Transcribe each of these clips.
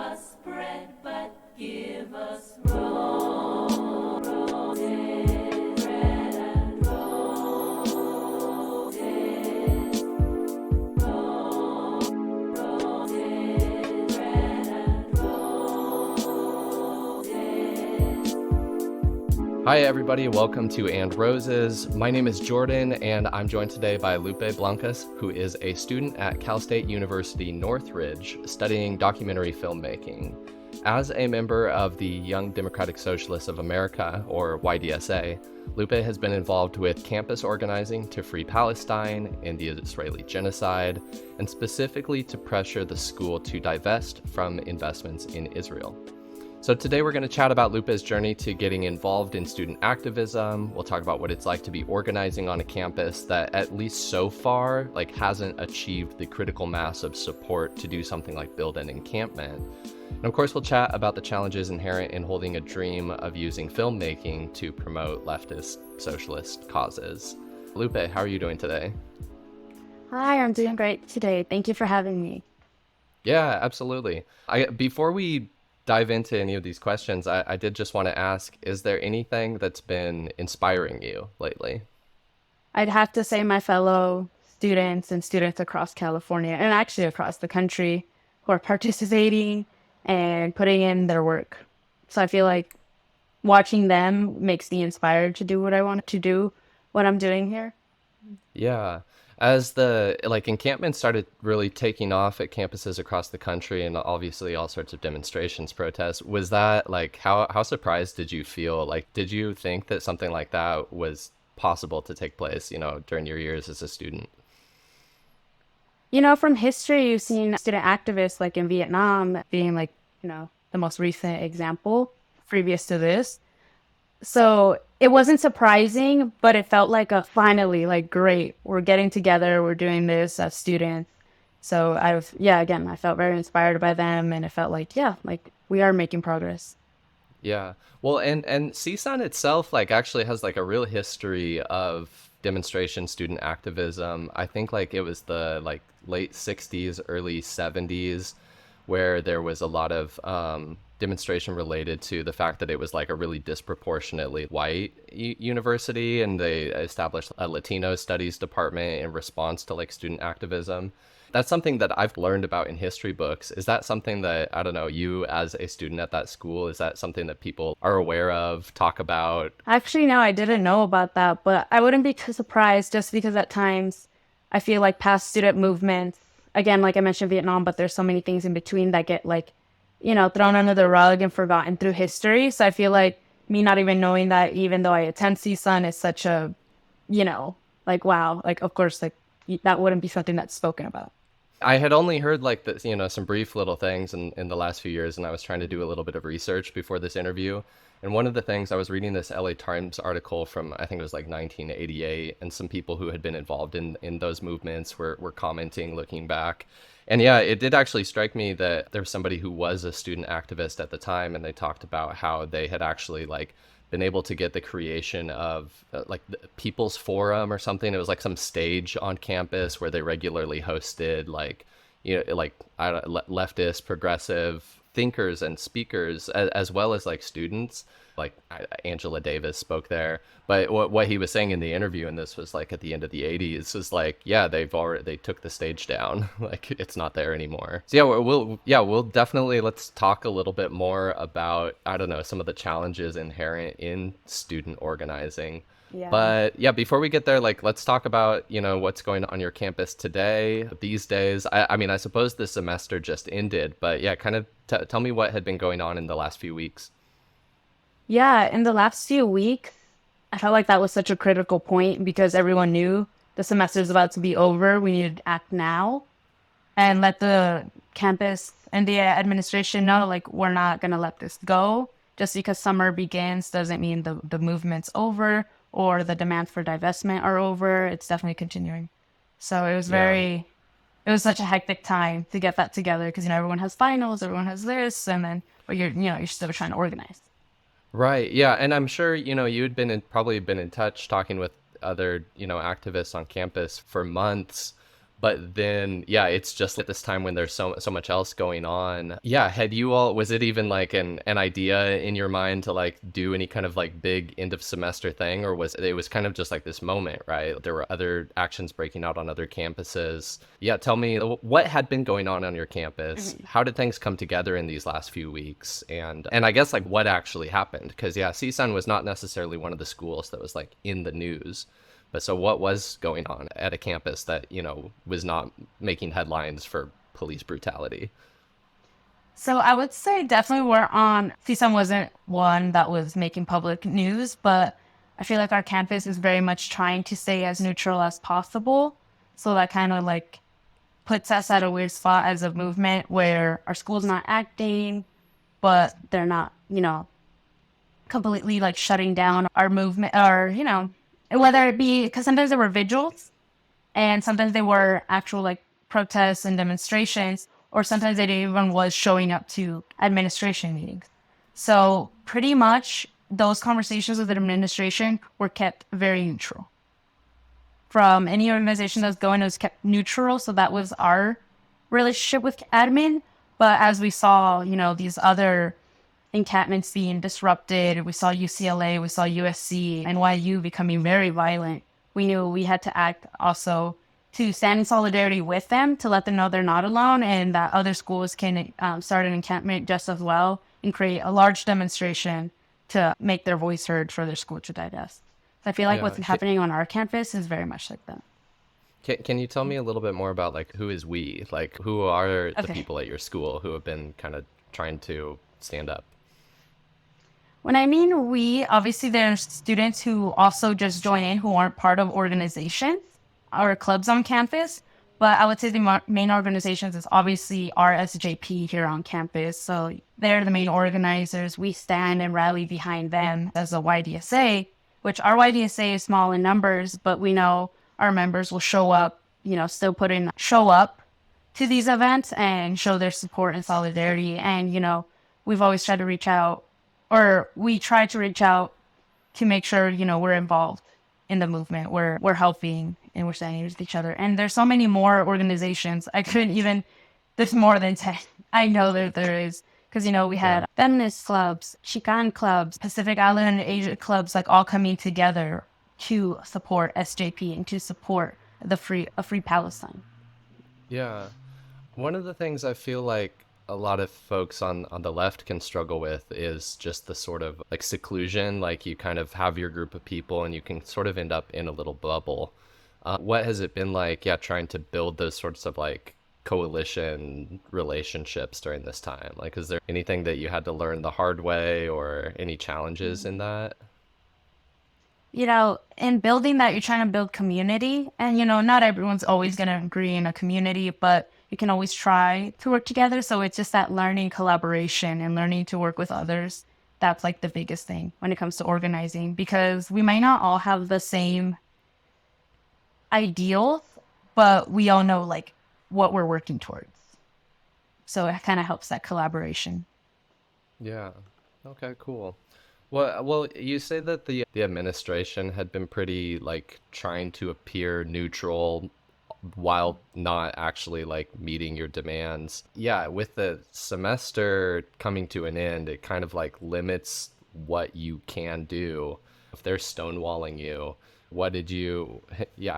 us bread, but give us roses, bread and roses, roses, bread and roses. Hi, everybody. Welcome to And Roses. My name is Jordan, and I'm joined today by Lupe Blancas, who is a student at State University Northridge studying documentary filmmaking. As a member of the Young Democratic Socialists of America, or YDSA, Lupe has been involved with campus organizing to free Palestine and the Israeli genocide, and specifically to pressure the school to divest from investments in Israel. So today we're going to chat about Lupe's journey to getting involved in student activism. We'll talk about what it's like to be organizing on a campus that, at least so far, hasn't achieved the critical mass of support to do something like build an encampment. And of course, we'll chat about the challenges inherent in holding a dream of using filmmaking to promote leftist socialist causes. Lupe, how are you doing today? Hi, I'm doing great today. Thank you for having me. Yeah, absolutely. Before we dive into any of these questions, I did just want to ask, is there anything that's been inspiring you lately? I'd have to say my fellow students and students across California and actually across the country who are participating and putting in their work. So I feel like watching them makes me inspired to do what I want to do, what I'm doing here. Yeah. As the encampments started really taking off at campuses across the country and obviously all sorts of demonstrations, protests, was that how surprised did you feel? Did you think that something like that was possible to take place, during your years as a student? From history, you've seen student activists like in Vietnam being the most recent example previous to this. So it wasn't surprising, but it felt like finally, great, we're getting together, we're doing this as students. So I felt very inspired by them, and it felt we are making progress. Yeah. Well, and CSUN itself actually has a real history of demonstration student activism. I think it was the late 60s, early 70s, where there was a lot of demonstration related to the fact that it was a really disproportionately white university, and they established a Latino studies department in response to student activism. That's something that I've learned about in history books. Is that something that, I don't know, you as a student at that school, is that something that people are aware of, talk about? Actually, no, I didn't know about that, but I wouldn't be too surprised, just because at times I feel like past student movements, again, like I mentioned Vietnam, but there's so many things in between that get thrown under the rug and forgotten through history. So I feel like me not even knowing that, even though I attend CSUN, is such a, wow, of course, that wouldn't be something that's spoken about. I had only heard some brief little things in the last few years, and I was trying to do a little bit of research before this interview. And one of the things, I was reading this LA Times article from, I think it was 1988, and some people who had been involved in those movements were commenting, looking back. And yeah, it did actually strike me that there was somebody who was a student activist at the time, and they talked about how they had actually been able to get the creation of the People's Forum or something. It was some stage on campus where they regularly hosted leftist, progressive thinkers and speakers, as well as students. Angela Davis spoke there, but what he was saying in the interview, and this was at the end of the 80s, was they took the stage down. It's not there anymore. So we'll definitely, let's talk a little bit more about, I don't know, some of the challenges inherent in student organizing. Yeah. But yeah, before we get there, let's talk about, what's going on your campus today, these days. I mean, I suppose the semester just ended, but yeah, kind of tell me what had been going on in the last few weeks. Yeah, in the last few weeks, I felt like that was such a critical point because everyone knew the semester is about to be over. We needed to act now and let the campus and the administration know, we're not going to let this go. Just because summer begins doesn't mean the movement's over or the demands for divestment are over. It's definitely continuing. So it was it was such a hectic time to get that together because, everyone has finals, everyone has this, and then, but you're still trying to organize. Right. Yeah. And I'm sure, you'd probably been in touch talking with other, activists on campus for months. But then, yeah, it's just at this time when there's so much else going on. Yeah, had you all, was it even like an idea in your mind to like do any kind of like big end of semester thing, or was it was kind of just like this moment, right? There were other actions breaking out on other campuses. Yeah, tell me what had been going on your campus. How did things come together in these last few weeks? And I guess like what actually happened? Because yeah, CSUN was not necessarily one of the schools that was like in the news. But so what was going on at a campus that, was not making headlines for police brutality? So I would say definitely we're on, CSUN wasn't one that was making public news, but I feel like our campus is very much trying to stay as neutral as possible. So that kind of like puts us at a weird spot as a movement where our school's not acting, but they're not, completely like shutting down our movement or, whether it be, because sometimes there were vigils and sometimes they were actual like protests and demonstrations, or sometimes they even was showing up to administration meetings. So pretty much those conversations with the administration were kept very neutral. From any organization that was going, it was kept neutral. So that was our relationship with admin. But as we saw, these other encampments being disrupted, we saw UCLA, we saw USC, NYU becoming very violent. We knew we had to act also to stand in solidarity with them, to let them know they're not alone and that other schools can start an encampment just as well and create a large demonstration to make their voice heard for their school to divest. So I feel like Yeah. what's happening on our campus is very much like that. Can you tell me a little bit more about like who is we? Like who are the Okay. people at your school who have been kind of trying to stand up? When I mean we, obviously there's students who also just join in who aren't part of organizations or clubs on campus. But I would say the main organizations is obviously our SJP here on campus. So they're the main organizers. We stand and rally behind them as a YDSA, which our YDSA is small in numbers, but we know our members will show up, still show up to these events and show their support and solidarity. And, we've always tried to reach out, or we try to reach out to make sure, we're involved in the movement. We're helping and we're standing with each other. And there's so many more organizations. I couldn't even, there's more than 10. I know that there is. Because, we had feminist clubs, Chicane clubs, Pacific Island and Asia clubs, like all coming together to support SJP and to support a free Palestine. Yeah. One of the things I feel like a lot of folks on the left can struggle with is just the sort of like seclusion. Like you kind of have your group of people and you can sort of end up in a little bubble. What has it been like, yeah, trying to build those sorts of like coalition relationships during this time? Like, is there anything that you had to learn the hard way or any challenges in that? In building that, you're trying to build community. And, not everyone's always going to agree in a community, but you can always try to work together. So it's just that learning collaboration and learning to work with others. That's like the biggest thing when it comes to organizing, because we might not all have the same ideals, but we all know like what we're working towards. So it kind of helps that collaboration. Yeah. Okay, cool. Well, you say that the administration had been pretty like trying to appear neutral while not actually like meeting your demands. Yeah, with the semester coming to an end, it kind of like limits what you can do. If they're stonewalling you,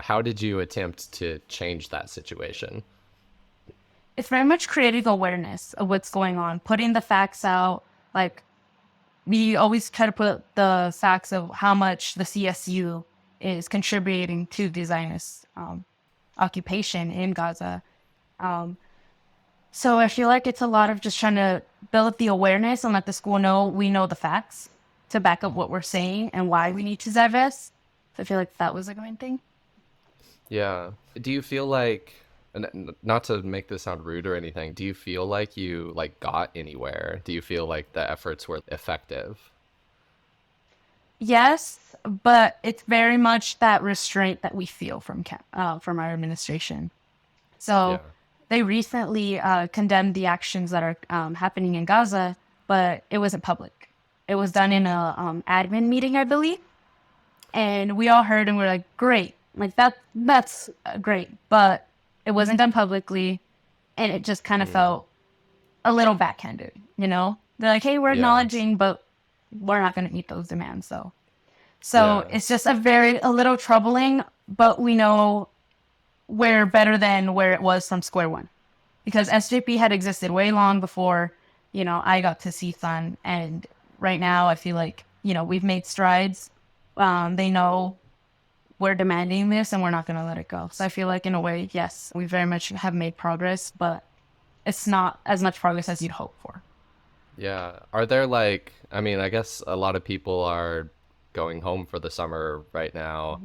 how did you attempt to change that situation? It's very much creating awareness of what's going on, putting the facts out. Like, we always try to put the facts of how much the CSU is contributing to the Zionist occupation in Gaza. So I feel like it's a lot of just trying to build up the awareness and let the school know we know the facts to back up what we're saying and why we need to divest. So I feel like that was like a main thing. Yeah. Do you feel like, not to make this sound rude or anything, do you feel like you like got anywhere? Do you feel like the efforts were effective? Yes, but it's very much that restraint that we feel from our administration. Yeah. So they recently condemned the actions that are happening in Gaza, but it wasn't public. It was done in a admin meeting, I believe, and we all heard and we're like, great, like that's great, but It wasn't done publicly, and it just kind of felt a little backhanded, you know? They're like, hey, we're Yeah. acknowledging, but we're not going to meet those demands, though. So Yeah. it's just a little troubling, but we know we're better than where it was from square one. Because SJP had existed way long before, you know, I got to CSUN. And right now I feel like, you know, we've made strides. They know we're demanding this and we're not going to let it go. So I feel like in a way, yes, we very much have made progress, but it's not as much progress as you'd hope for. Yeah. Are there like, I mean, I guess a lot of people are going home for the summer right now.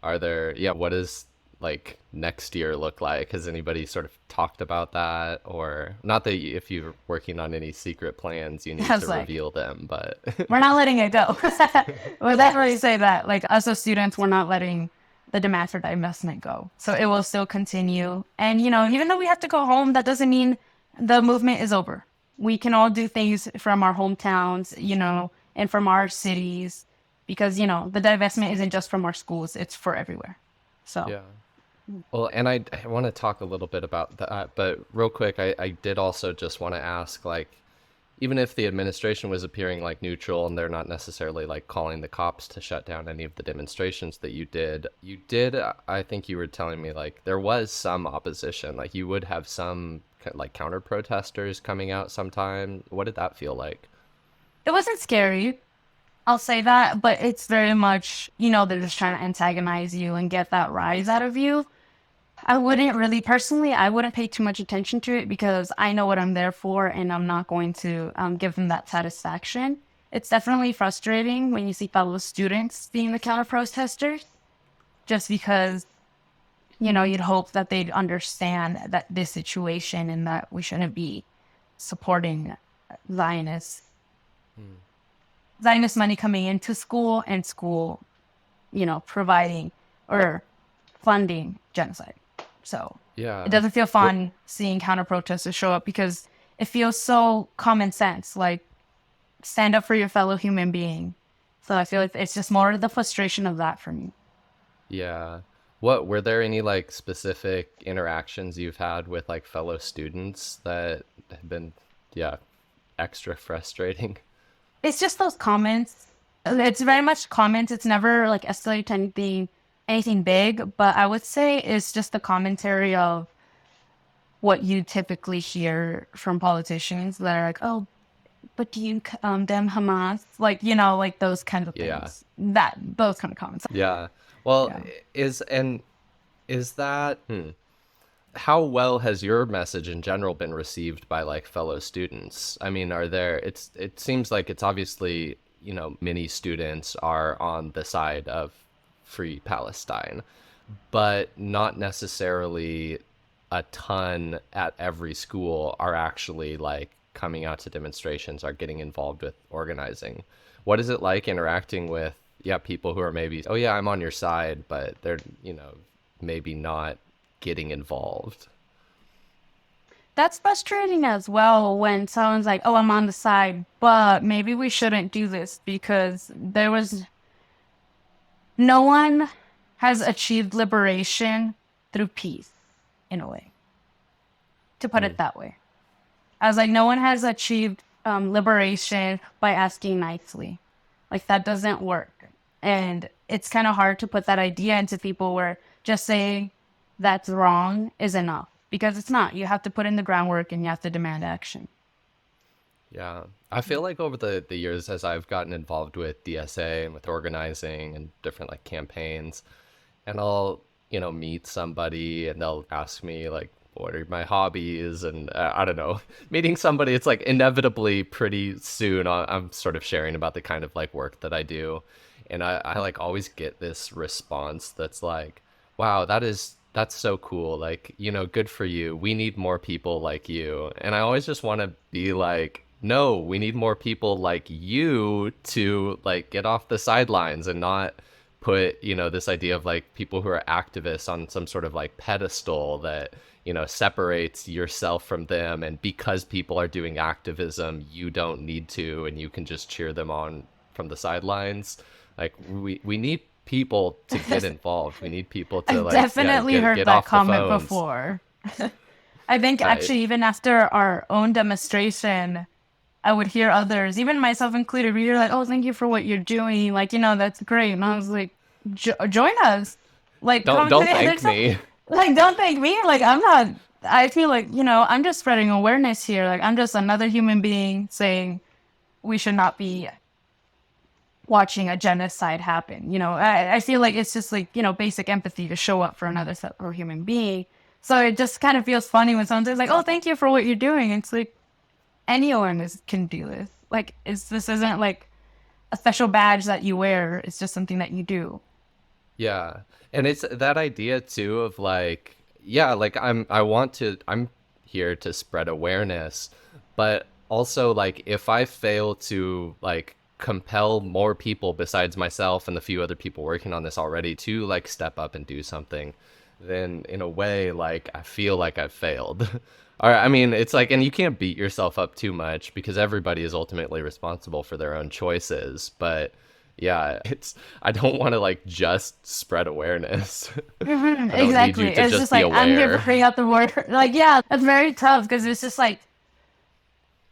Are there, yeah, what does like next year look like? Has anybody sort of talked about that? Or not that if you're working on any secret plans, you need I was to like, reveal them, but we're not letting it go. We'll definitely say that. Like, us as students, we're not letting the demand for divestment go. So it will still continue. And, you know, even though we have to go home, that doesn't mean the movement is over. We can all do things from our hometowns, you know, and from our cities, because, you know, the divestment isn't just from our schools, it's for everywhere. So, yeah. Well, and I want to talk a little bit about that, but real quick, I did also just want to ask, like, even if the administration was appearing like neutral and they're not necessarily like calling the cops to shut down any of the demonstrations that you did, I think you were telling me like there was some opposition, like you would have some like counter protesters coming out sometime. What did that feel like? it wasn't scary. I'll say that, but it's very much, you know, they're just trying to antagonize you and get that rise out of you. I wouldn't really, personally, I wouldn't pay too much attention to it because I know what I'm there for and I'm not going to give them that satisfaction. It's definitely frustrating when you see fellow students being the counter protesters, just because, you know, you'd hope that they'd understand that this situation and that we shouldn't be supporting Zionists. Zionist money coming into school and school, you know, providing or funding genocide. So Yeah. it doesn't feel fun seeing counter protesters show up because it feels so common sense, like stand up for your fellow human being. So I feel like it's just more the frustration of that for me. Yeah. What were there any like specific interactions you've had with like fellow students that have been, yeah, extra frustrating? It's just those comments. It's very much comments. It's never like escalated to anything big, but I would say it's just the commentary of what you typically hear from politicians that are like, oh, but do you condemn Hamas? Like, you know, like those kind of Yeah. things. Those kind of comments. Yeah. Well, Yeah. is that how well has your message in general been received by like fellow students? I mean, it seems like it's obviously, you know, many students are on the side of free Palestine, but not necessarily a ton at every school are actually like coming out to demonstrations, are getting involved with organizing. What is it like interacting with, yeah, people who are maybe, oh yeah, I'm on your side, but they're, you know, maybe not getting involved? That's frustrating as well when someone's like, oh, I'm on the side, but maybe we shouldn't do this because no one has achieved liberation through peace, in a way, to put it that way. I was like, no one has achieved liberation by asking nicely. Like, that doesn't work. And it's kind of hard to put that idea into people where just saying that's wrong is enough. Because it's not. You have to put in the groundwork and you have to demand action. Yeah. I feel like over the years as I've gotten involved with DSA and with organizing and different like campaigns, and I'll, you know, meet somebody and they'll ask me like, what are my hobbies? And I don't know, meeting somebody, it's like inevitably pretty soon I'm sort of sharing about the kind of like work that I do. And I like always get this response that's like, wow, that's so cool. Like, you know, good for you. We need more people like you. And I always just want to be like, no, we need more people like you to like get off the sidelines and not put, you know, this idea of like people who are activists on some sort of like pedestal that, you know, separates yourself from them. And because people are doing activism, you don't need to, and you can just cheer them on from the sidelines. Like we need people to get involved. We need people to I've like definitely heard get that off the comment phones. before. I think I, actually even after our own demonstration, I would hear others, even myself included, read like, "Oh, thank you for what you're doing. Like, that's great." And I was like, Join us. Like, don't come to don't the other thank side. me. Like, don't thank me. Like, I'm not. I feel like I'm just spreading awareness here. Like, I'm just another human being saying we should not be watching a genocide happen. I feel like it's just like, basic empathy to show up for another or human being. So it just kind of feels funny when someone says like, "Oh, thank you for what you're doing." It's like anyone can do this. Like, this isn't like a special badge that you wear. It's just something that you do. Yeah. And it's that idea too of like, yeah, like I'm here to spread awareness, but also like if I fail to like compel more people besides myself and the few other people working on this already to like step up and do something, then in a way like I feel like I've failed. Or I mean, it's like, and you can't beat yourself up too much because everybody is ultimately responsible for their own choices, but yeah, it's I don't want to like just spread awareness. I don't need Exactly. you to It's just just be like, I'm here to aware. bring out the word. Like, yeah, that's very tough because it's just like,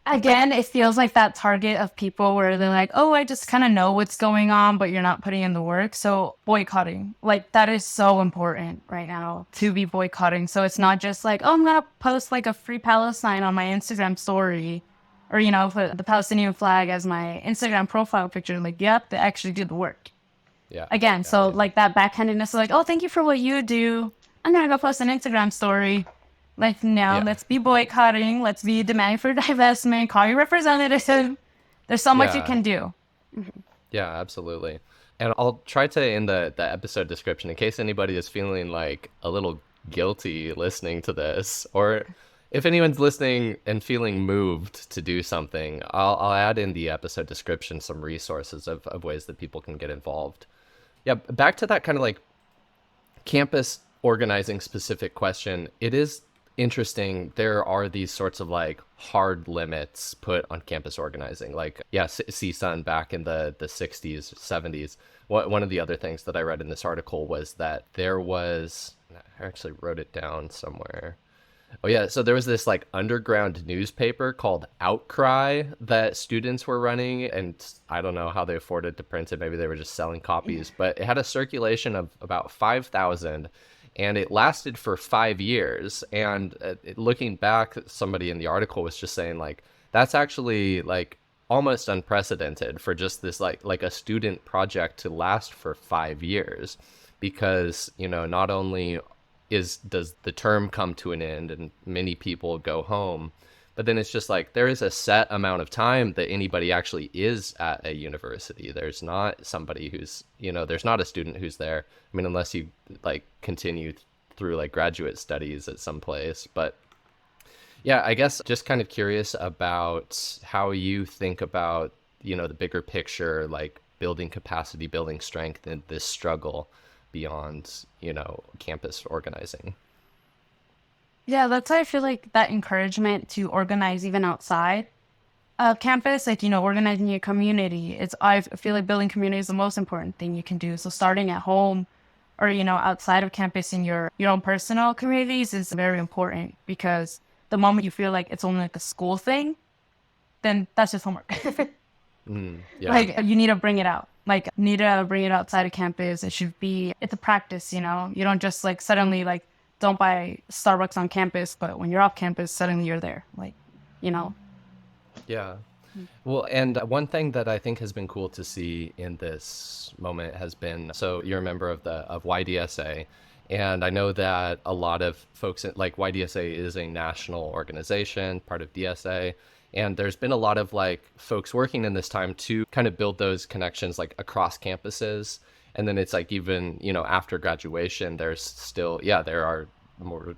again, it feels like that target of people where they're like, "Oh, I just kind of know what's going on, but you're not putting in the work." So boycotting, like that is so important right now to be boycotting. So it's not just like, "Oh, I'm gonna post like a free Palestine on my Instagram story," or put the Palestinian flag as my Instagram profile picture. Like you have to actually do the work. Yeah, Again, yeah, so yeah, like that backhandedness, like, "Oh, thank you for what you do. I'm gonna go post an Instagram story." Like, no, yeah, let's be boycotting. Let's be demanding for divestment. Call your representative. There's so much you yeah, can do. yeah, absolutely. And I'll try to in the episode description in case anybody is feeling like a little guilty listening to this, or if anyone's listening and feeling moved to do something, I'll add in the episode description some resources of ways that people can get involved. Yeah, back to that kind of like campus organizing specific question, it is interesting. There are these sorts of like hard limits put on campus organizing. Like, yeah, CSUN back in the 60s, 70s. One of the other things that I read in this article was that there was, I actually wrote it down somewhere. Oh yeah, so there was this like underground newspaper called Outcry that students were running, and I don't know how they afforded to print it. Maybe they were just selling copies, but it had a circulation of about 5,000, and it lasted for 5 years. And looking back, somebody in the article was just saying like that's actually like almost unprecedented for just this like a student project to last for 5 years, because not only does the term come to an end and many people go home, but then it's just like there is a set amount of time that anybody actually is at a university. There's not somebody who's there's not a student who's there. I mean, unless you like continue through like graduate studies at some place. But yeah, I guess just kind of curious about how you think about the bigger picture, like building capacity, building strength in this struggle beyond campus organizing. Yeah, that's why I feel like that encouragement to organize even outside of campus, like, organizing your community. I feel like building community is the most important thing you can do. So starting at home or, outside of campus in your own personal communities is very important because the moment you feel like it's only like a school thing, then that's just homework. Yeah, Like you need to bring it out. Like you need to bring it outside of campus. It's a practice, You don't just like suddenly like don't buy Starbucks on campus, but when you're off campus, suddenly you're there. Like, you know. yeah. Well, and one thing that I think has been cool to see in this moment has been, so you're a member of YDSA, and I know that a lot of folks like YDSA is a national organization, part of DSA, and there's been a lot of like folks working in this time to kind of build those connections like across campuses. And then it's like even, after graduation, there's still, yeah, there are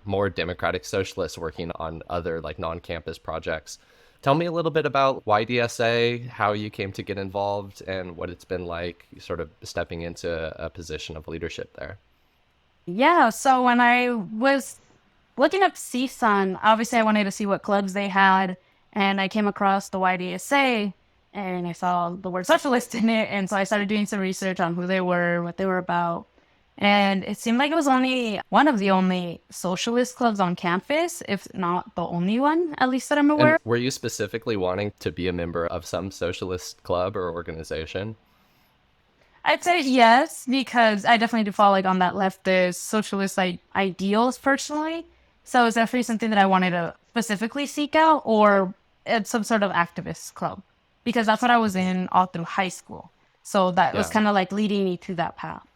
more Democratic Socialists working on other like non-campus projects. Tell me a little bit about YDSA, how you came to get involved, and what it's been like sort of stepping into a position of leadership there. Yeah, so when I was looking up CSUN, obviously I wanted to see what clubs they had, and I came across the YDSA, and I saw the word socialist in it, and so I started doing some research on who they were, what they were about, And it seemed like it was only one of the only socialist clubs on campus, if not the only one, at least that I'm aware And of. were you specifically wanting to be a member of some socialist club or organization? I'd say yes, because I definitely do fall like on that leftist socialist like ideals personally. So it's definitely something that I wanted to specifically seek out or at some sort of activist club because that's what I was in all through high school. So that was Yeah. kind of like leading me to that path.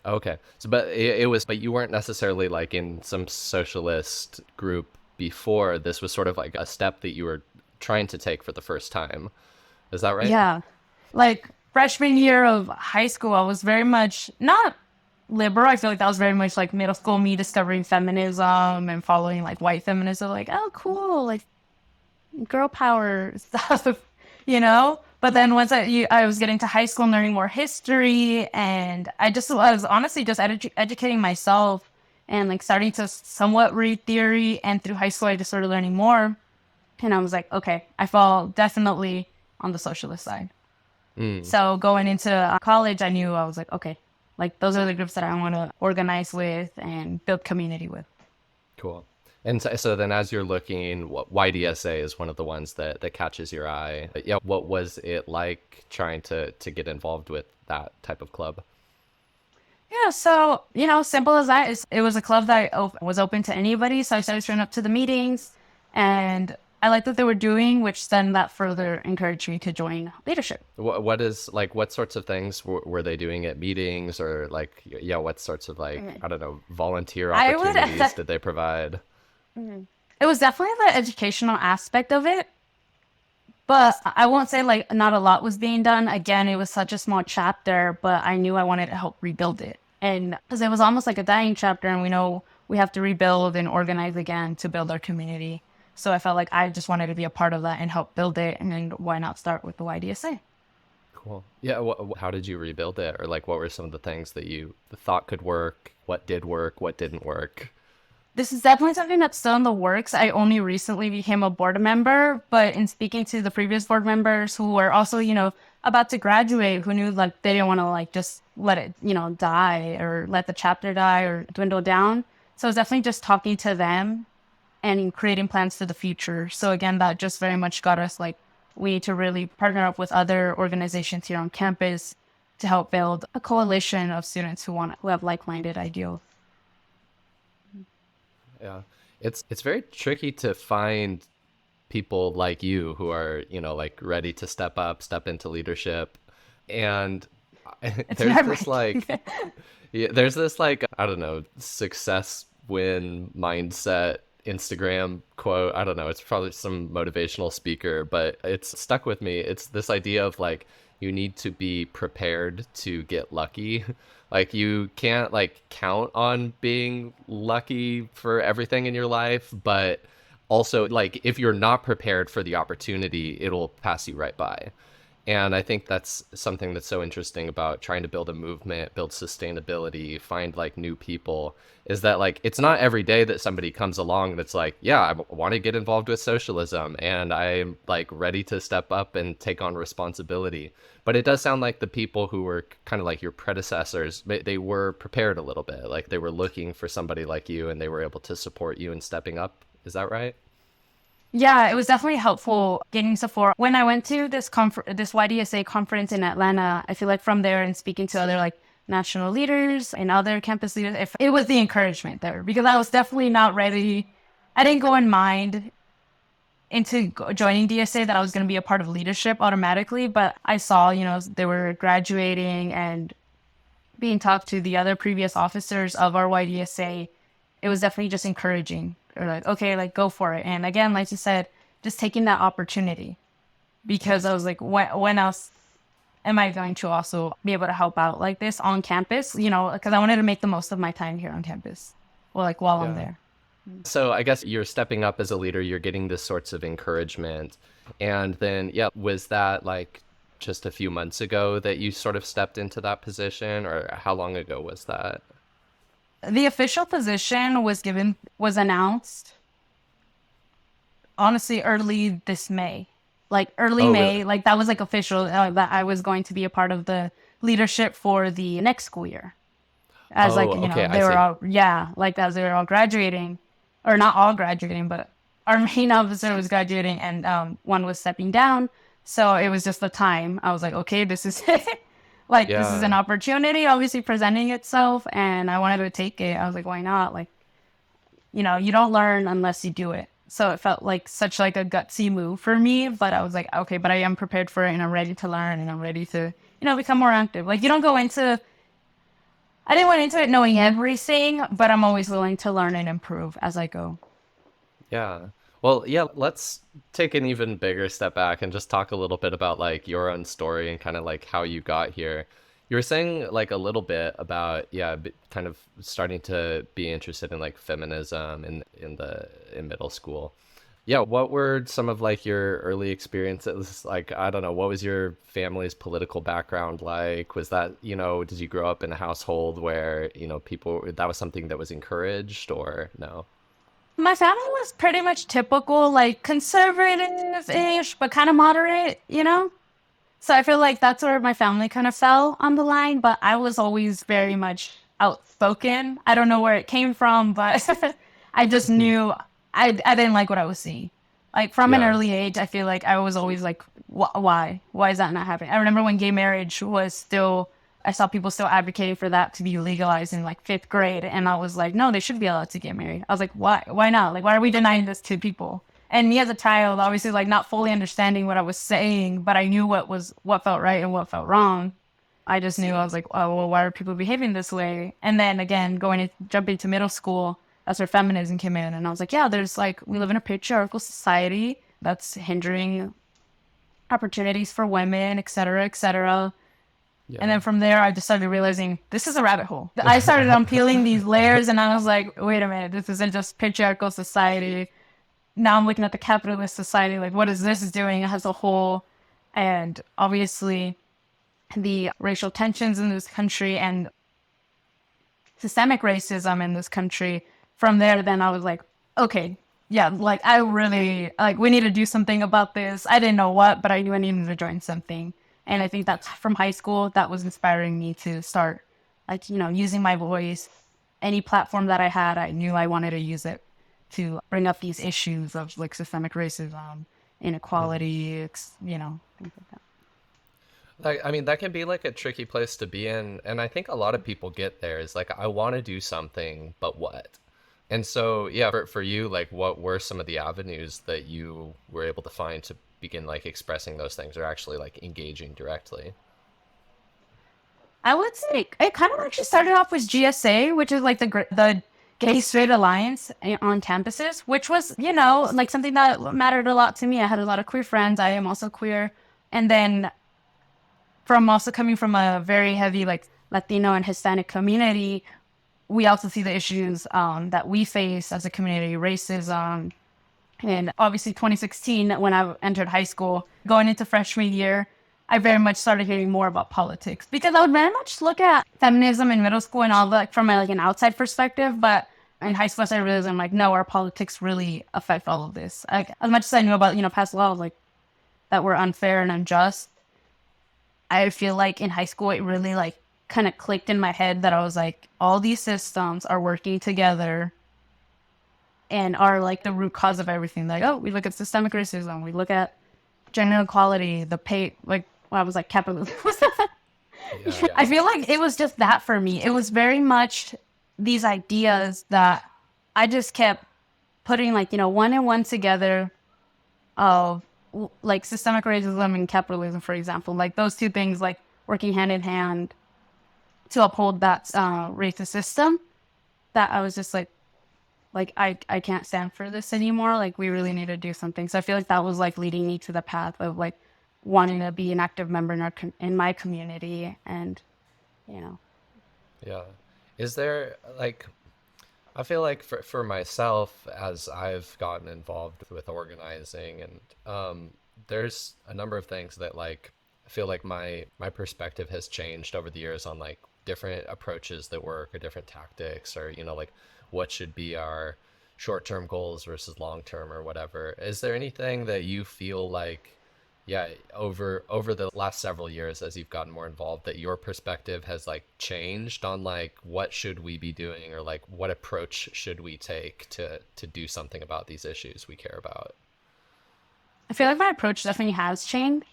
Okay. So, but it was, but you weren't necessarily like in some socialist group before. This was sort of like a step that you were trying to take for the first time. Is that right? Yeah. Like freshman year of high school, I was very much not liberal. I feel like that was very much like middle school me discovering feminism and following like white feminism. Like, oh, cool. Like girl power stuff, you know? But then once I was getting to high school and learning more history, and I was honestly just educating myself and like starting to somewhat read theory. And through high school, I just started learning more. And I was like, okay, I fall definitely on the socialist side. Mm, So going into college, I knew I was like, okay, like those are the groups that I want to organize with and build community with. cool. And so then as you're looking, what YDSA is one of the ones that catches your eye. Yeah. What was it like trying to get involved with that type of club? Yeah, so, simple as that is it was a club that was open to anybody. So I started showing up to the meetings and I liked what they were doing, which then that further encouraged me to join leadership. What is like, what sorts of things were they doing at meetings or like, yeah, what sorts of like, I don't know, volunteer I would, opportunities did they provide? it was definitely the educational aspect of it, but I won't say like not a lot was being done. Again, it was such a small chapter, but I knew I wanted to help rebuild it. And because it was almost like a dying chapter, and we know we have to rebuild and organize again to build our community. So I felt like I just wanted to be a part of that and help build it. And then why not start with the YDSA? Cool. Yeah. How did you rebuild it? Or like, what were some of the things that you thought could work? What did work? What didn't work? This is definitely something that's still in the works. I only recently became a board member, but in speaking to the previous board members who were also, about to graduate, who knew like they didn't want to like just let it, die or let the chapter die or dwindle down. So it's definitely just talking to them and creating plans for the future. So again, that just very much got us like we need to really partner up with other organizations here on campus to help build a coalition of students who have like-minded ideals. Yeah. It's very tricky to find people like you who are, like ready to step up, step into leadership. And It's there's never this like, yeah, there's this like, I don't know, success win mindset Instagram quote. I don't know, it's probably some motivational speaker, but it's stuck with me. It's this idea of like you need to be prepared to get lucky. Like you can't like count on being lucky for everything in your life, but also like if you're not prepared for the opportunity, it'll pass you right by. And I think that's something that's so interesting about trying to build a movement, build sustainability, find like new people, is that like it's not every day that somebody comes along that's like, yeah, I want to get involved with socialism and I'm like ready to step up and take on responsibility. But it does sound like the people who were kind of like your predecessors, they were prepared a little bit. Like they were looking for somebody like you and they were able to support you in stepping up. Is that right? Yeah, it was definitely helpful getting support. When I went to this YDSA conference in Atlanta, I feel like from there and speaking to other like national leaders and other campus leaders, if it was the encouragement there because I was definitely not ready. I didn't go in mind into joining DSA that I was going to be a part of leadership automatically, but I saw, they were graduating and being talked to the other previous officers of our YDSA. It was definitely just encouraging or like, okay, like go for it. And again, like you said, just taking that opportunity because I was like, when else am I going to also be able to help out like this on campus? Because I wanted to make the most of my time here on campus or like while I'm Yeah. there. So I guess you're stepping up as a leader, you're getting this sorts of encouragement. And then, yeah, was that like just a few months ago that you sort of stepped into that position, or how long ago was that? The official position was announced honestly early this May. Like early Oh, really? May, like that was like official that I was going to be a part of the leadership for the next school year. as like, Oh, okay, I they were see. all, yeah, like as they were all graduating, or not all graduating, but our main officer was graduating and one was stepping down. So it was just the time. I was like, okay, this is it. Like, this is an Yeah. opportunity obviously presenting itself, and I wanted to take it. I was like, why not? Like, you don't learn unless you do it. So it felt like such like a gutsy move for me, but I was like, okay, but I am prepared for it and I'm ready to learn and I'm ready to, become more active. Like, you don't go into I didn't went into it knowing everything, but I'm always willing to learn and improve as I go. Yeah. Well, yeah, let's take an even bigger step back and just talk a little bit about like your own story and kind of like how you got here. You were saying like a little bit about, yeah, kind of starting to be interested in like feminism in middle school. Yeah, what were some of like your early experiences? Like, I don't know, what was your family's political background like? Was that, did you grow up in a household where, people that was something that was encouraged or no? My family was pretty much typical, like conservative-ish, but kind of moderate. So I feel like that's where my family kind of fell on the line, but I was always very much outspoken. I don't know where it came from, but I just knew I didn't like what I was seeing. Like from an Yeah. early age, I feel like I was always like, why? Why is that not happening? I remember when gay marriage was still, I saw people still advocating for that to be legalized in like fifth grade. And I was like, no, they should be allowed to get married. I was like, why? Why not? Like, why are we denying this to people? And me as a child, obviously, like not fully understanding what I was saying, but I knew what felt right and what felt wrong. I just knew I was like, oh, well, why are people behaving this way? And then again, jumping to middle school, that's where feminism came in. And I was like, yeah, there's like, we live in a patriarchal society that's hindering opportunities for women, et cetera, et cetera. And Yeah. then from there, I just started realizing this is a rabbit hole. I started unpeeling these layers and I was like, wait a minute, this isn't just patriarchal society. Now I'm looking at the capitalist society, like what is this doing as a whole? And obviously the racial tensions in this country and systemic racism in this country. From there, then I was like, okay, yeah, like I really, like we need to do something about this. I didn't know what, but I knew I needed to join something. And I think that's from high school, that was inspiring me to start, like, using my voice. Any platform that I had, I knew I wanted to use it to bring up these issues of like systemic racism, inequality, things like that. Like, I mean, that can be like a tricky place to be in. And I think a lot of people get there is like, I want to do something, but what? And so, yeah, for you, like, what were some of the avenues that you were able to find to begin like expressing those things or actually like engaging directly? I would say it kind of actually started off with GSA, which is like the Gay Straight Alliance on campuses, which was, like something that mattered a lot to me. I had a lot of queer friends. I am also queer. And then from also coming from a very heavy like Latino and Hispanic community, we also see the issues that we face as a community, racism. And obviously 2016, when I entered high school, going into freshman year, I very much started hearing more about politics because I would very much look at feminism in middle school and all that from like an outside perspective. But in high school, I realized I'm like, no, our politics really affect all of this. Like, as much as I knew about, past laws like that were unfair and unjust, I feel like in high school, it really like kind of clicked in my head that I was like, all these systems are working together and are like the root cause of everything. Like, oh, we look at systemic racism, we look at gender inequality, the pay, like, well, I was like capitalism. Yeah. I feel like it was just that for me. It was very much these ideas that I just kept putting like, one and one together of like systemic racism and capitalism, for example, like those two things like working hand in hand to uphold that racist system that I was just like I can't stand for this anymore. Like we really need to do something. So I feel like that was like leading me to the path of like wanting to be an active member in my community and you know Yeah. Is there like I feel like for myself as I've gotten involved with organizing and there's a number of things that like I feel like my perspective has changed over the years on like different approaches that work or different tactics or like what should be our short-term goals versus long-term or whatever. Is there anything that you feel like Yeah, over the last several years as you've gotten more involved, that your perspective has like changed on like what should we be doing, or like what approach should we take to do something about these issues we care about. I feel like my approach definitely has changed.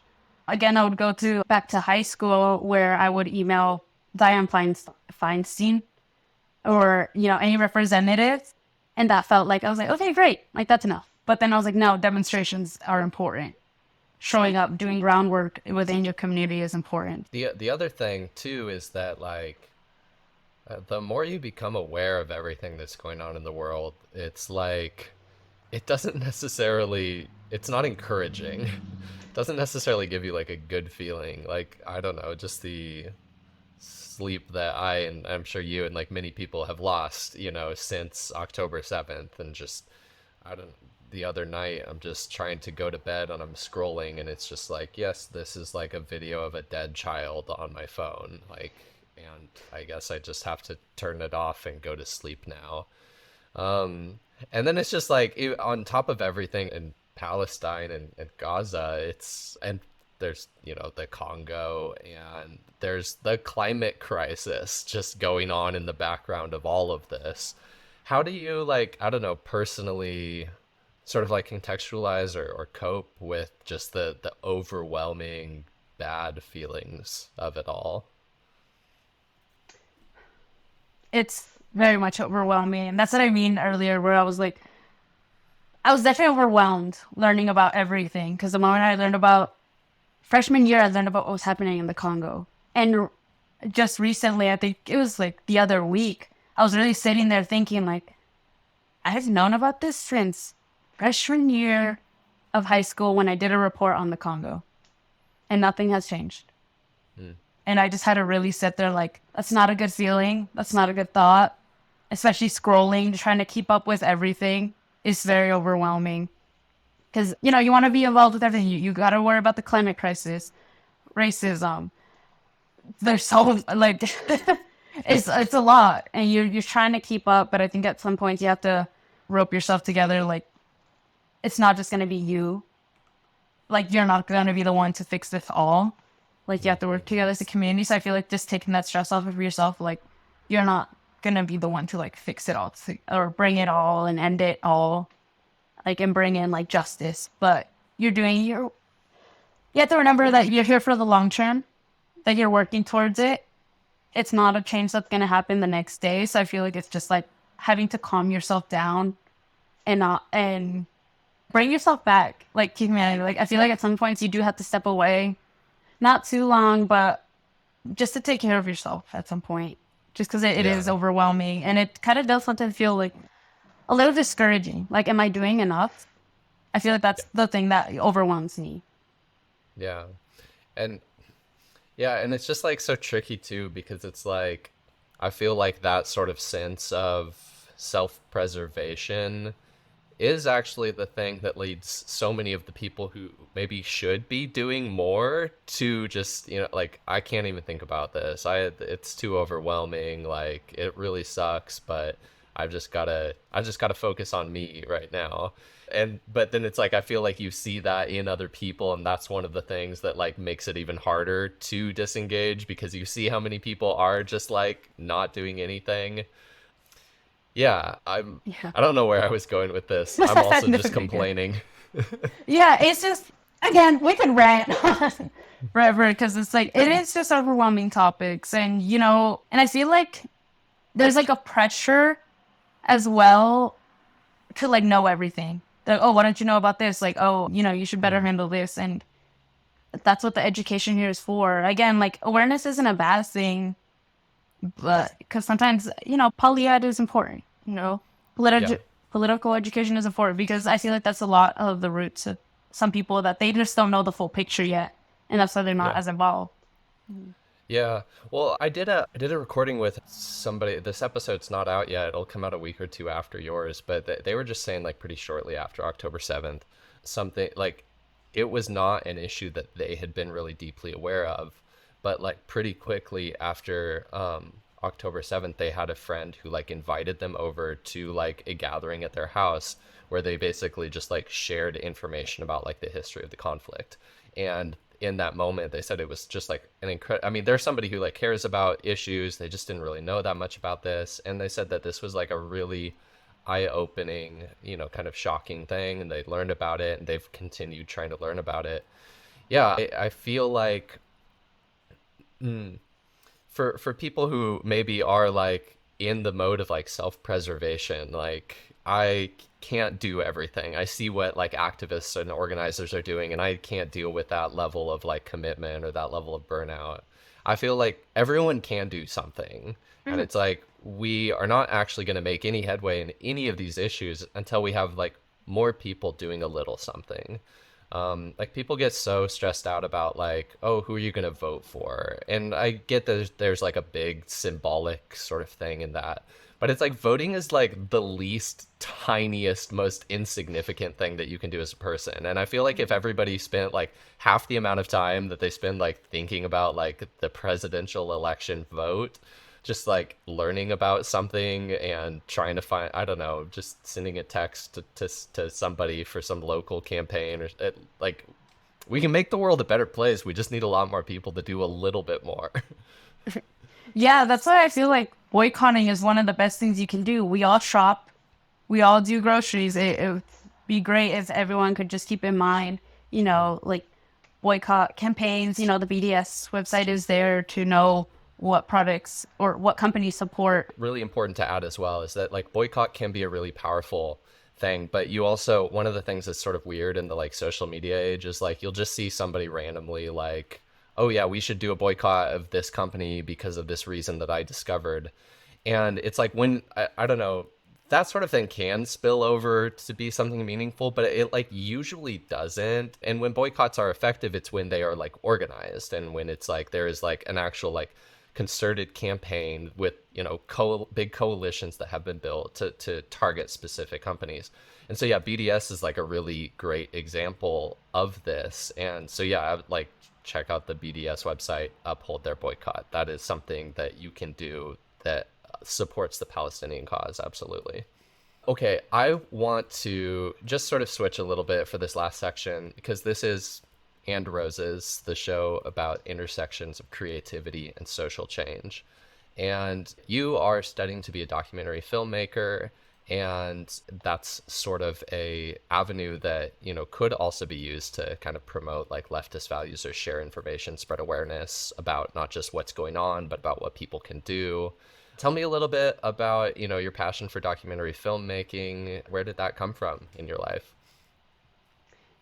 Again, I would go to back to high school where I would email Feinstein or, any representative. And that felt like, I was like, okay, great. Like, that's enough. But then I was like, no, demonstrations are important. Showing up, doing groundwork within your community is important. The other thing too is that like the more you become aware of everything that's going on in the world, it's like it doesn't necessarily, it's not encouraging. It doesn't necessarily give you like a good feeling. Like, I don't know, just the sleep that I, and I'm sure you and like many people have lost, since October 7th. And just, I don't, the other night I'm just trying to go to bed and I'm scrolling and it's just like, yes, this is like a video of a dead child on my phone. Like, and I guess I just have to turn it off and go to sleep now. And then it's just like on top of everything in Palestine and Gaza, and there's, the Congo, and there's the climate crisis just going on in the background of all of this. How do you like, I don't know, personally sort of like contextualize or cope with just the overwhelming bad feelings of it all? It's very much overwhelming. And that's what I mean earlier, where I was like, I was definitely overwhelmed learning about everything. Because the moment I learned about freshman year, I learned about what was happening in the Congo. And just recently, I think it was like the other week, I was really sitting there thinking, like, I've known about this since freshman year of high school when I did a report on the Congo. And nothing has changed. And I just had to really sit there like, that's not a good feeling. That's not a good thought. Especially scrolling, trying to keep up with everything is very overwhelming. Because, you want to be involved with everything. You got to worry about the climate crisis, racism. There's so, like, it's a lot. And you're trying to keep up. But I think at some point you have to rope yourself together. Like, it's not just going to be you. Like, you're not going to be the one to fix this all. Like, you have to work together as a community. So I feel like just taking that stress off of yourself, like, you're not going to be the one to, like, fix it all or bring it all and end it all, like, and bring in, like, justice. But you have to remember that you're here for the long term, that you're working towards it. It's not a change that's going to happen the next day. So I feel like it's just, like, having to calm yourself down and bring yourself back. Like, keep me, like, I feel like at some points you do have to step away. Not too long, but just to take care of yourself at some point. Just because it is overwhelming. And it kind of does sometimes feel like a little discouraging. Like, am I doing enough? I feel like that's the thing that overwhelms me. Yeah. And yeah, and it's just like so tricky too, because it's like, I feel like that sort of sense of self-preservation is actually the thing that leads so many of the people who maybe should be doing more to just, like, I can't even think about this. It's too overwhelming. Like, it really sucks, but I just gotta focus on me right now. But then it's like, I feel like you see that in other people, and that's one of the things that like makes it even harder to disengage, because you see how many people are just like not doing anything. Yeah, Yeah. I don't know where I was going with this. I'm also That's just okay. complaining. Yeah, it's just, again, we can rant forever because it's like, it is just overwhelming topics. And, and I feel like there's like a pressure as well to like know everything. Like, oh, why don't you know about this? Like, oh, you should better handle this. And that's what the education here is for. Again, like, awareness isn't a bad thing, but because sometimes, polyad is important, Yeah. political education is important because I feel like that's a lot of the root to some people, that they just don't know the full picture yet. And that's why they're not Yeah. as involved. Yeah. Well, I did a recording with somebody. This episode's not out yet. It'll come out a week or two after yours, but they were just saying like pretty shortly after October 7th, something like it was not an issue that they had been really deeply aware of, but like pretty quickly after October 7th, they had a friend who like invited them over to like a gathering at their house where they basically just like shared information about like the history of the conflict. And in that moment, they said it was just like an incredible. I mean, there's somebody who like cares about issues. They just didn't really know that much about this. And they said that this was like a really eye-opening, kind of shocking thing. And they learned about it and they've continued trying to learn about it. Yeah, I feel like for people who maybe are like in the mode of like self-preservation, like I can't do everything. I see what like activists and organizers are doing and I can't deal with that level of like commitment or that level of burnout. I feel like everyone can do something. And it's like we are not actually going to make any headway in any of these issues until we have like more people doing a little something. Like people get so stressed out about like, oh, who are you going to vote for? And I get there's like a big symbolic sort of thing in that. But it's like voting is like the least tiniest, most insignificant thing that you can do as a person. And I feel like if everybody spent like half the amount of time that they spend like thinking about like the presidential election vote, just like learning about something and trying to find, I don't know, just sending a text to somebody for some local campaign or like we can make the world a better place. We just need a lot more people to do a little bit more. Yeah, that's why I feel like boycotting is one of the best things you can do. We all shop, we all do groceries. It would be great if everyone could just keep in mind, like boycott campaigns. The BDS website is there to know what products or what companies support. Really important to add as well is that like boycott can be a really powerful thing, but you also, one of the things that's sort of weird in the like social media age is like you'll just see somebody randomly like, oh yeah, we should do a boycott of this company because of this reason that I discovered. And it's like when I don't know, that sort of thing can spill over to be something meaningful, but it like usually doesn't. And when boycotts are effective, it's when they are like organized and when it's like there is like an actual like concerted campaign with big coalitions that have been built to target specific companies. And so yeah, BDS is like a really great example of this. And so yeah, I would like check out the BDS website, uphold their boycott. That is something that you can do that supports the Palestinian cause. Absolutely. Okay, I want to just sort of switch a little bit for this last section because this is And Roses, the show about intersections of creativity and social change. And you are studying to be a documentary filmmaker, and that's sort of a avenue that could also be used to kind of promote like leftist values or share information, spread awareness about not just what's going on but about what people can do. Tell me a little bit about your passion for documentary filmmaking. Where did that come from in your life?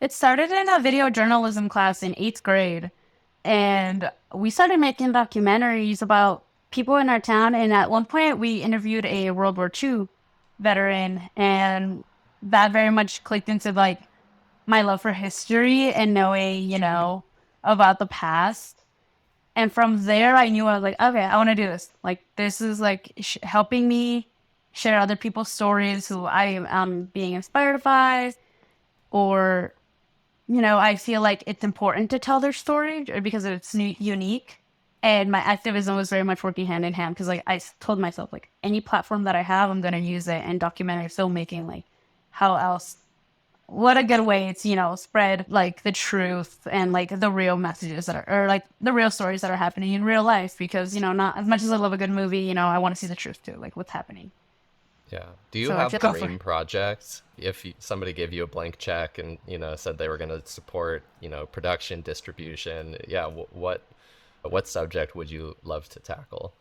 It started in a video journalism class in 8th grade. And we started making documentaries about people in our town. And at one point, we interviewed a World War II veteran. And that very much clicked into like my love for history and knowing, about the past. And from there, I knew I was like, okay, I want to do this. Like, this is like helping me share other people's stories who I am being inspired by, or I feel like it's important to tell their story because it's unique. And my activism was very much working hand in hand because like I told myself like any platform that I have, I'm going to use it. And documentary filmmaking, like how else? What a good way to, spread like the truth and like the real messages that are, or like the real stories that are happening in real life. Because, not as much as I love a good movie, I want to see the truth too, like what's happening. Yeah. Do you So I have feel dream projects? If somebody gave you a blank check and, said they were going to support, production, distribution, yeah, what subject would you love to tackle?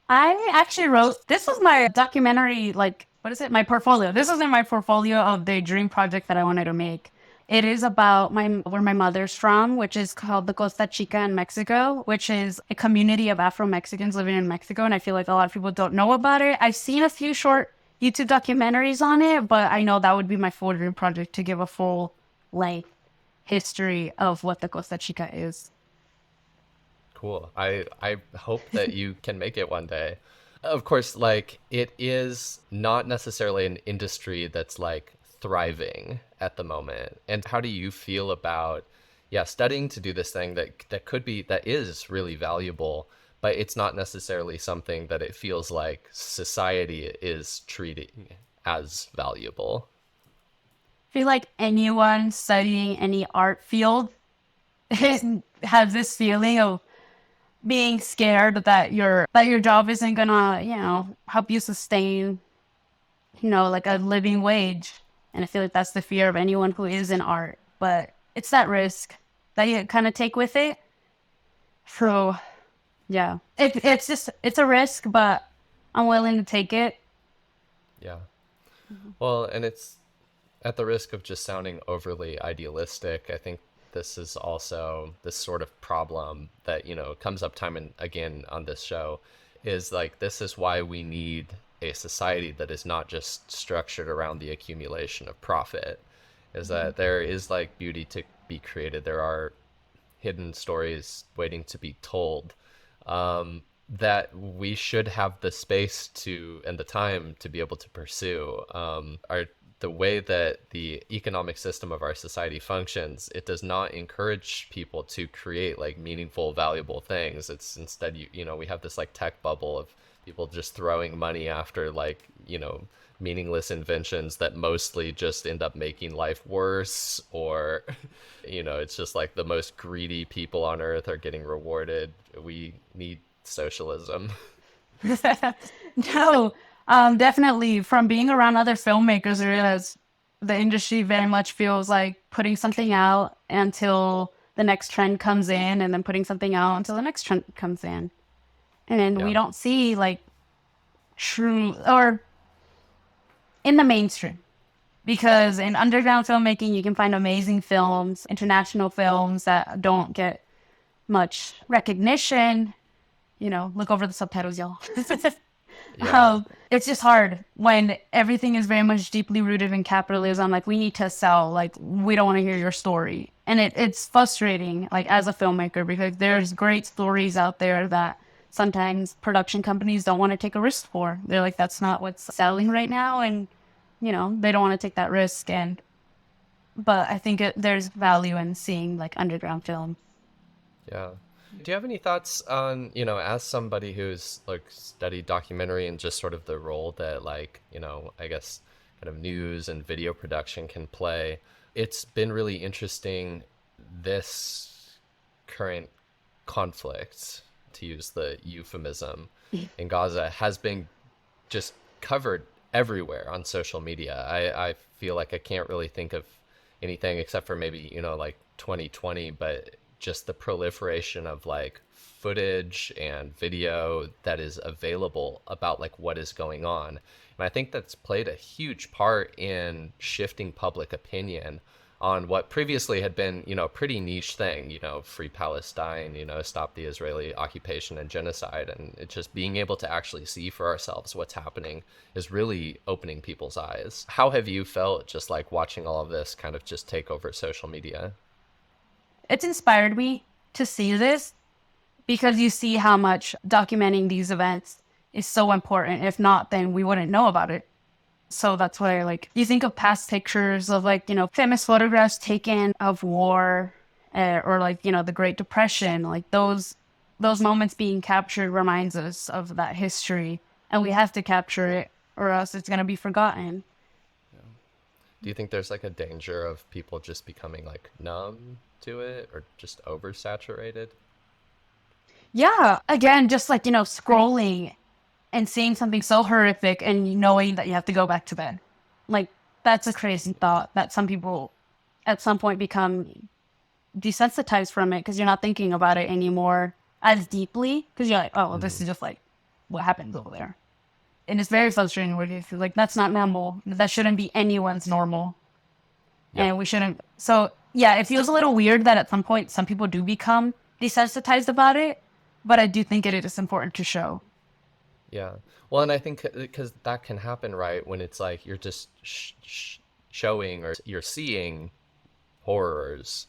I actually wrote, this was my documentary, like, what is it? My portfolio. This was in my portfolio of the dream project that I wanted to make. It is about where my mother's from, which is called the Costa Chica in Mexico, which is a community of Afro-Mexicans living in Mexico. And I feel like a lot of people don't know about it. I've seen a few short YouTube documentaries on it, but I know that would be my full dream project to give a full length history of what the Costa Chica is. Cool. I hope that you can make it one day. Of course, like it is not necessarily an industry that's like thriving at the moment. And how do you feel about studying to do this thing that is really valuable, but it's not necessarily something that it feels like society is treating as valuable. I feel like anyone studying any art field has this feeling of being scared that your job isn't gonna, help you sustain, like a living wage. And I feel like that's the fear of anyone who is in art. But it's that risk that you kind of take with it. So yeah, it's a risk, but I'm willing to take it. Yeah. Well, and it's at the risk of just sounding overly idealistic. I think this is also this sort of problem that, comes up time and again on this show is like, this is why we need a society that is not just structured around the accumulation of profit, is that there is like beauty to be created. There are hidden stories waiting to be told, that we should have the space to and the time to be able to pursue. The way that the economic system of our society functions, it does not encourage people to create like meaningful, valuable things. It's instead, we have this like tech bubble of people just throwing money after like, meaningless inventions that mostly just end up making life worse, or, it's just like the most greedy people on earth are getting rewarded. We need socialism. No, definitely from being around other filmmakers, I realize the industry very much feels like putting something out until the next trend comes in, and then putting something out until the next trend comes in. And then we Yeah. don't see like true or in the mainstream. Because in underground filmmaking, you can find amazing films, international films that don't get much recognition. Look over the subtitles, y'all. Yeah. It's just hard when everything is very much deeply rooted in capitalism. Like, we need to sell. Like, we don't want to hear your story. And it's frustrating, like, as a filmmaker, because there's great stories out there that sometimes production companies don't want to take a risk for. They're like, that's not what's selling right now. And, they don't want to take that risk. But I think there's value in seeing, like, underground film. Yeah. Do you have any thoughts on, as somebody who's like studied documentary and just sort of the role that like, I guess kind of news and video production can play? It's been really interesting, this current conflict, to use the euphemism, in Gaza has been just covered everywhere on social media. I feel like I can't really think of anything except for maybe, like 2020, but just the proliferation of like footage and video that is available about like what is going on. And I think that's played a huge part in shifting public opinion on what previously had been, a pretty niche thing, free Palestine, stop the Israeli occupation and genocide. And it's just being able to actually see for ourselves what's happening is really opening people's eyes. How have you felt just like watching all of this kind of just take over social media? It's inspired me to see this because you see how much documenting these events is so important. If not, then we wouldn't know about it. So that's why, like, you think of past pictures of, like, famous photographs taken of war, or like, the Great Depression, like those moments being captured reminds us of that history, and we have to capture it or else it's going to be forgotten. Do you think there's like a danger of people just becoming like numb to it or just oversaturated? Yeah, again, just like, scrolling and seeing something so horrific and knowing that you have to go back to bed. Like, that's a crazy thought that some people at some point become desensitized from it because you're not thinking about it anymore as deeply because you're like, oh, well, this is just like what happens over there. And it's very frustrating where you feel like that's not normal. That shouldn't be anyone's normal. Yeah. And we shouldn't. So, yeah, it feels a little weird that at some point some people do become desensitized about it. But I do think it is important to show. Yeah. Well, and I think because that can happen, right? When it's like you're just showing or you're seeing horrors,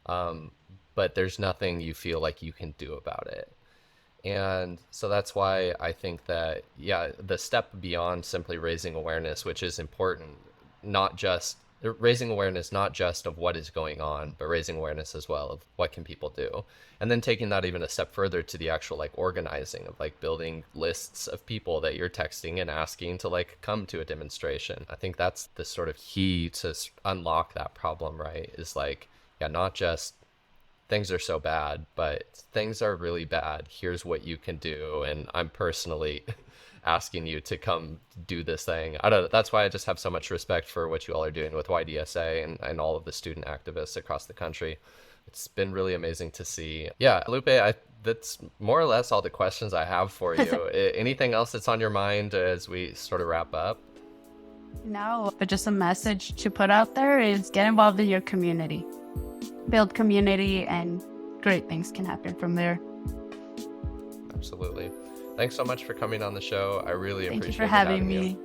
but there's nothing you feel like you can do about it. And so that's why I think that, yeah, the step beyond simply raising awareness, which is important, not just raising awareness not just of what is going on, but raising awareness as well of what can people do. And then taking that even a step further to the actual like organizing of like building lists of people that you're texting and asking to like come to a demonstration. I think that's the sort of key to unlock that problem, right? Is like, yeah, not just things are so bad, but things are really bad. Here's what you can do. And I'm personally asking you to come do this thing. I don't know. That's why I just have so much respect for what you all are doing with YDSA and all of the student activists across the country. It's been really amazing to see. Yeah, Lupe, that's more or less all the questions I have for you. Anything else that's on your mind as we sort of wrap up? No, but just a message to put out there is get involved in your community. Build community and great things can happen from there. Absolutely. Thanks so much for coming on the show. I really Thank you appreciate for having you. me.